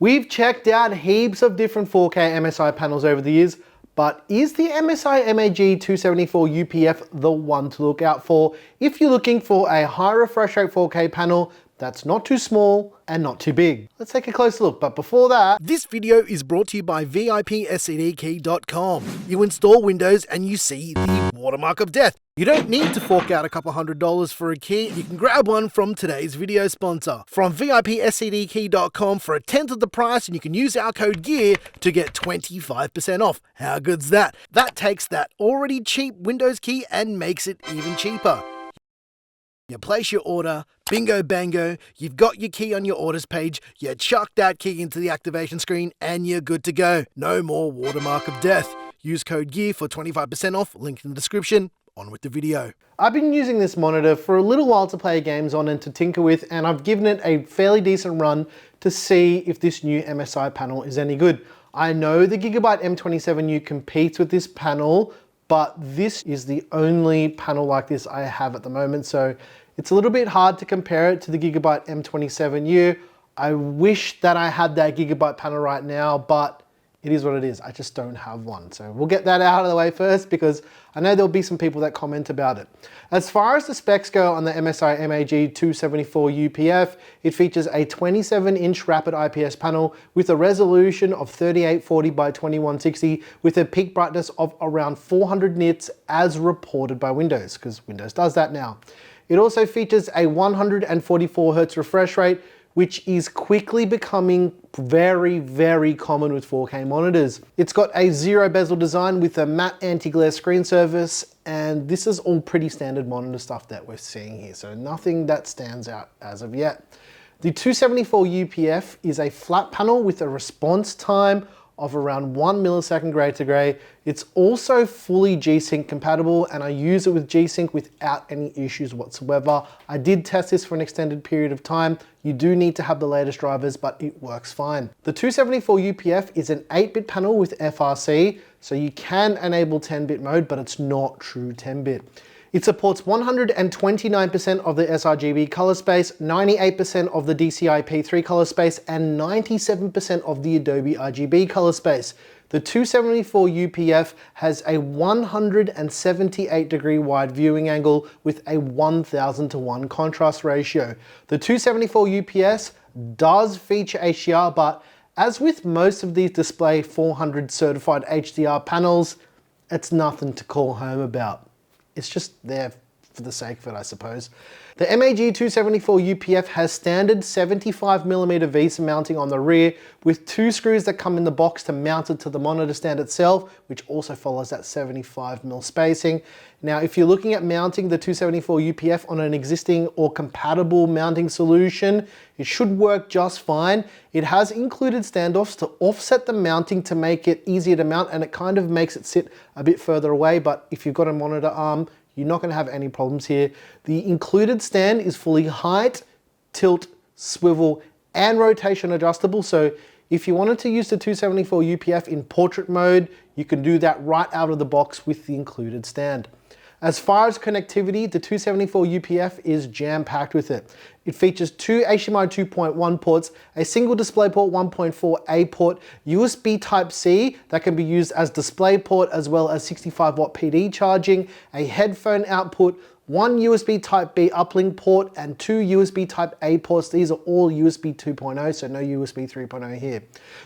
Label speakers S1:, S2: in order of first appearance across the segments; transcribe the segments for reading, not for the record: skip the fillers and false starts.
S1: We've checked out heaps of different 4K MSI panels over the years, but is the MSI MAG 274 UPF the one to look out for if you're looking for a high refresh rate 4K panel that's not too small and not too big? Let's take a closer look, but before that...
S2: This video is brought to you by VIPSCDKey.com. You install Windows and you see the watermark of death. You don't need to fork out a couple $100 for a key. You can grab one from today's video sponsor. From VIPSCDKey.com for a tenth of the price, and you can use our code GEAR to get 25% off. How good's that? That takes that already cheap Windows key and makes it even cheaper. You place your order, bingo bango, you've got your key on your orders page, you chuck that key into the activation screen and you're good to go. No more watermark of death. Use code GEAR for 25% off, link in the description. On with the video.
S1: I've been using this monitor for a little while to play games on and to tinker with, and I've given it a fairly decent run to see if this new MSI panel is any good. I know the Gigabyte M27U competes with this panel, but this is the only panel like this I have at the moment, so it's a little bit hard to compare it to the Gigabyte M27U. I wish that I had that Gigabyte panel right now, but it is what it is. I just don't have one. So we'll get that out of the way first because I know there'll be some people that comment about it. As far as the specs go on the MSI MAG 274 UPF, it features a 27-inch rapid IPS panel with a resolution of 3840 by 2160 with a peak brightness of around 400 nits as reported by Windows, because Windows does that now. It also features a 144 Hz refresh rate, which is quickly becoming very, very common with 4K monitors. It's got a zero bezel design with a matte anti-glare screen surface, and this is all pretty standard monitor stuff that we're seeing here, so nothing that stands out as of yet. The 274 UPF is a flat panel with a response time of around 1 millisecond gray to gray. It's also fully G-Sync compatible, and I use it with G-Sync without any issues whatsoever. I did test this for an extended period of time. You do need to have the latest drivers, but it works fine. The 274 UPF is an 8-bit panel with FRC, so you can enable 10-bit mode, but it's not true 10-bit. It supports 129% of the sRGB color space, 98% of the DCI-P3 color space, and 97% of the Adobe RGB color space. The 274 UPF has a 178-degree wide viewing angle with a 1000:1 contrast ratio. The 274 UPS does feature HDR, but as with most of these Display 400 certified HDR panels, it's nothing to call home about. It's just there for the sake of it, I suppose. The MAG 274 UPF has standard 75mm VESA mounting on the rear with 2 screws that come in the box to mount it to the monitor stand itself, which also follows that 75mm spacing. Now, if you're looking at mounting the 274 UPF on an existing or compatible mounting solution, it should work just fine. It has included standoffs to offset the mounting to make it easier to mount, and it kind of makes it sit a bit further away, but if you've got a monitor arm, you're not going to have any problems here. The included stand is fully height, tilt, swivel, and rotation adjustable. So if you wanted to use the 274 UPF in portrait mode, you can do that right out of the box with the included stand. As far as connectivity, the 274 UPF is jam-packed with it. It features 2 HDMI 2.1 ports, a single DisplayPort 1.4a port, USB Type-C that can be used as DisplayPort as well as 65-watt PD charging, a headphone output, 1 USB Type-B uplink port, and 2 USB Type-A ports. These are all USB 2.0, so no USB 3.0 here.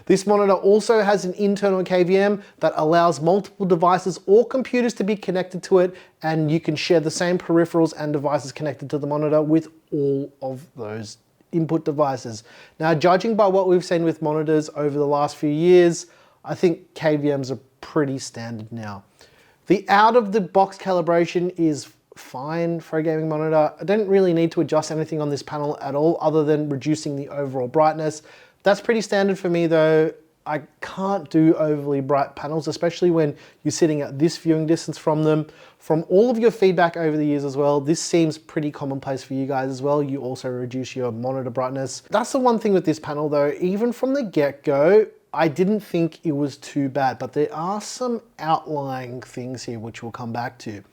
S1: This monitor also has an internal KVM that allows multiple devices or computers to be connected to it, and you can share the same peripherals and devices connected to the monitor with all of those input devices. Now, judging by what we've seen with monitors over the last few years, I think KVMs are pretty standard now. The out-of-the-box calibration is fine for a gaming monitor. I don't really need to adjust anything on this panel at all other than reducing the overall brightness. That's pretty standard for me though. I can't do overly bright panels, especially when you're sitting at this viewing distance from them. From all of your feedback over the years as well, this seems pretty commonplace for you guys as well. You also reduce your monitor brightness. That's the one thing with this panel though, even from the get-go, I didn't think it was too bad, but there are some outlying things here which we'll come back to.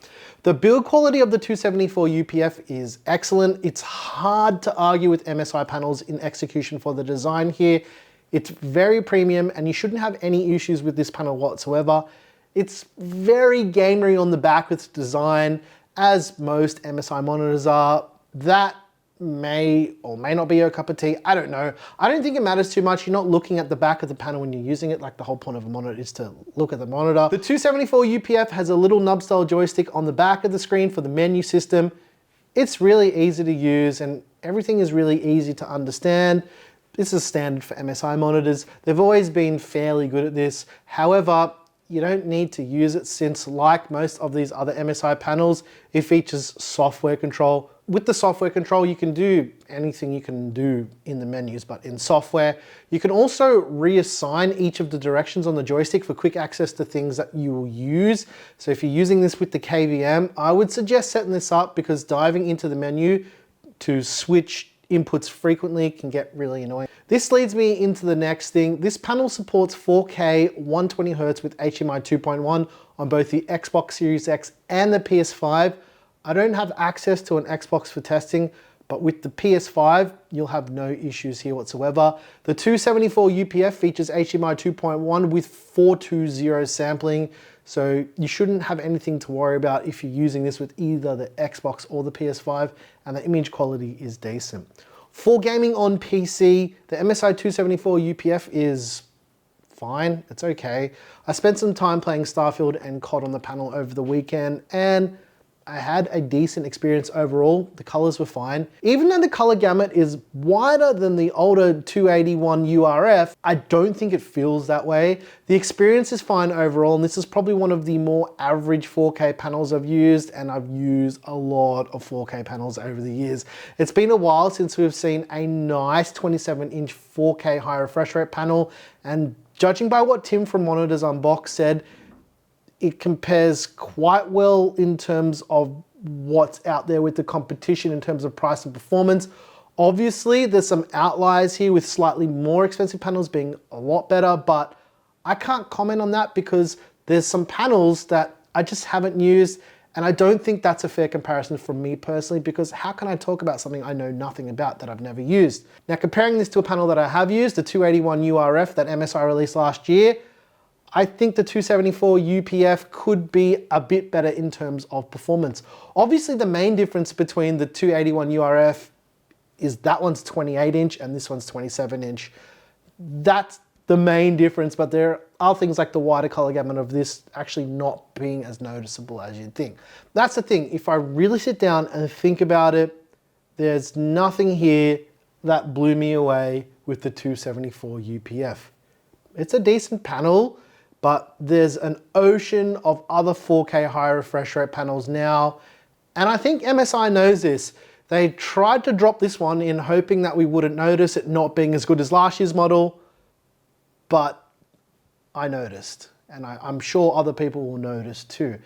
S1: The build quality of the 274 UPF is excellent. It's hard to argue with MSI panels in execution for the design here. It's very premium and you shouldn't have any issues with this panel whatsoever. It's very gamery on the back with its design, as most MSI monitors are. That may or may not be your cup of tea, I don't know. I don't think it matters too much. You're not looking at the back of the panel when you're using it. Like, the whole point of a monitor is to look at the monitor. The 274 UPF has a little nub style joystick on the back of the screen for the menu system. It's really easy to use and everything is really easy to understand. This is standard for MSI monitors. They've always been fairly good at this. However, you don't need to use it since, like most of these other MSI panels, it features software control. With the software control, you can do anything you can do in the menus, but in software, you can also reassign each of the directions on the joystick for quick access to things that you will use. So if you're using this with the KVM, I would suggest setting this up, because diving into the menu to switch inputs frequently can get really annoying. This leads me into the next thing. This panel supports 4K 120Hz with HDMI 2.1 on both the Xbox Series X and the PS5. I don't have access to an Xbox for testing, but with the PS5, you'll have no issues here whatsoever. The 274 UPF features HDMI 2.1 with 420 sampling, so you shouldn't have anything to worry about if you're using this with either the Xbox or the PS5, and the image quality is decent. For gaming on PC, the MSI 274 UPF is fine, it's okay. I spent some time playing Starfield and COD on the panel over the weekend, and I had a decent experience overall. The colors were fine. Even though the color gamut is wider than the older 281 URF, I don't think it feels that way. The experience is fine overall, and this is probably one of the more average 4K panels I've used, and I've used a lot of 4K panels over the years. It's been a while since we've seen a nice 27-inch 4K high refresh rate panel, and judging by what Tim from Monitors Unboxed said, it compares quite well in terms of what's out there with the competition in terms of price and performance. Obviously, there's some outliers here with slightly more expensive panels being a lot better, but I can't comment on that because there's some panels that I just haven't used, and I don't think that's a fair comparison from me personally, because how can I talk about something I know nothing about that I've never used? Now, comparing this to a panel that I have used, the 281 URF that MSI released last year, I think the 274 UPF could be a bit better in terms of performance. Obviously, the main difference between the 281 URF is that one's 28-inch and this one's 27-inch. That's the main difference, but there are things like the wider color gamut of this actually not being as noticeable as you'd think. That's the thing. If I really sit down and think about it, there's nothing here that blew me away with the 274 UPF. It's a decent panel, but there's an ocean of other 4K high refresh rate panels now, and I think MSI knows this. They tried to drop this one in hoping that we wouldn't notice it not being as good as last year's model, but I noticed, and I'm sure other people will notice too.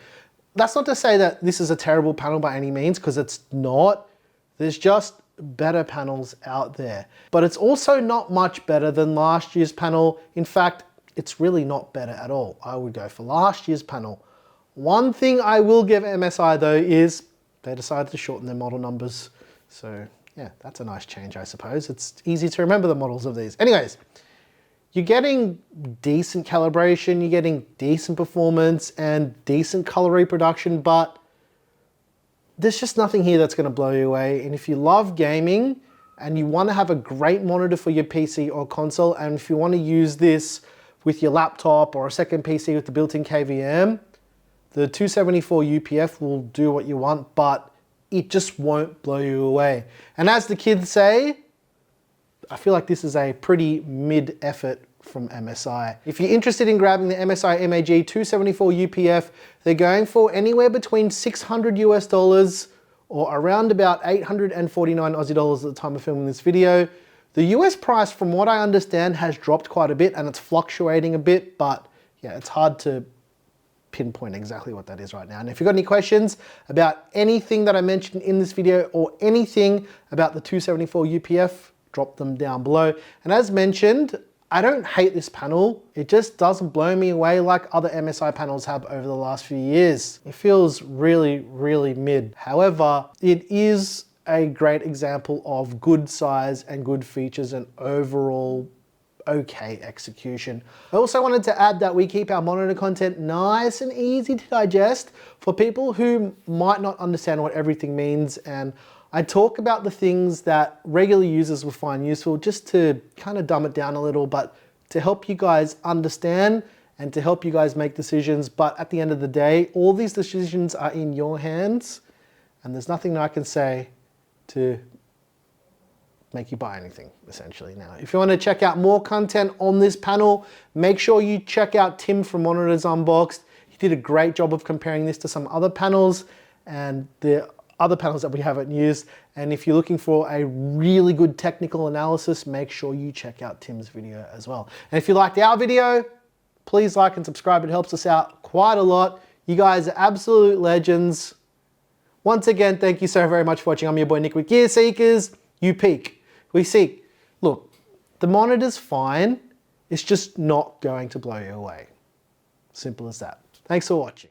S1: That's not to say that this is a terrible panel by any means, because it's not. There's just better panels out there. But it's also not much better than last year's panel. In fact, it's really not better at all. I would go for last year's panel. One thing I will give MSI though is they decided to shorten their model numbers. So yeah, that's a nice change, I suppose. It's easy to remember the models of these. Anyways, you're getting decent calibration, you're getting decent performance and decent color reproduction, but there's just nothing here that's gonna blow you away. And if you love gaming and you wanna have a great monitor for your PC or console, and if you wanna use this with your laptop or a second PC with the built-in KVM, the 274 UPF will do what you want, but it just won't blow you away. And as the kids say, I feel like this is a pretty mid effort from MSI. If you're interested in grabbing the MSI MAG 274 UPF, they're going for anywhere between $600 US or around about 849 Aussie dollars at the time of filming this video. The US price, from what I understand, has dropped quite a bit and it's fluctuating a bit, but yeah, it's hard to pinpoint exactly what that is right now. And if you've got any questions about anything that I mentioned in this video or anything about the 274 UPF, drop them down below. And as mentioned, I don't hate this panel. It just doesn't blow me away like other MSI panels have over the last few years. It feels really, really mid. However, it is a great example of good size and good features and overall okay execution. I also wanted to add that we keep our monitor content nice and easy to digest for people who might not understand what everything means, and I talk about the things that regular users will find useful just to kind of dumb it down a little, but to help you guys understand and to help you guys make decisions. But at the end of the day, all these decisions are in your hands, and there's nothing that I can say to make you buy anything, essentially. Now, if you want to check out more content on this panel, make sure you check out Tim from Monitors Unboxed. He did a great job of comparing this to some other panels and the other panels that we haven't used. And if you're looking for a really good technical analysis, make sure you check out Tim's video as well. And if you liked our video, please like and subscribe. It helps us out quite a lot. You guys are absolute legends. Once again, thank you so very much for watching. I'm your boy Nick with Gear Seekers. You peak. We seek. Look, the monitor's fine. It's just not going to blow you away. Simple as that. Thanks for watching.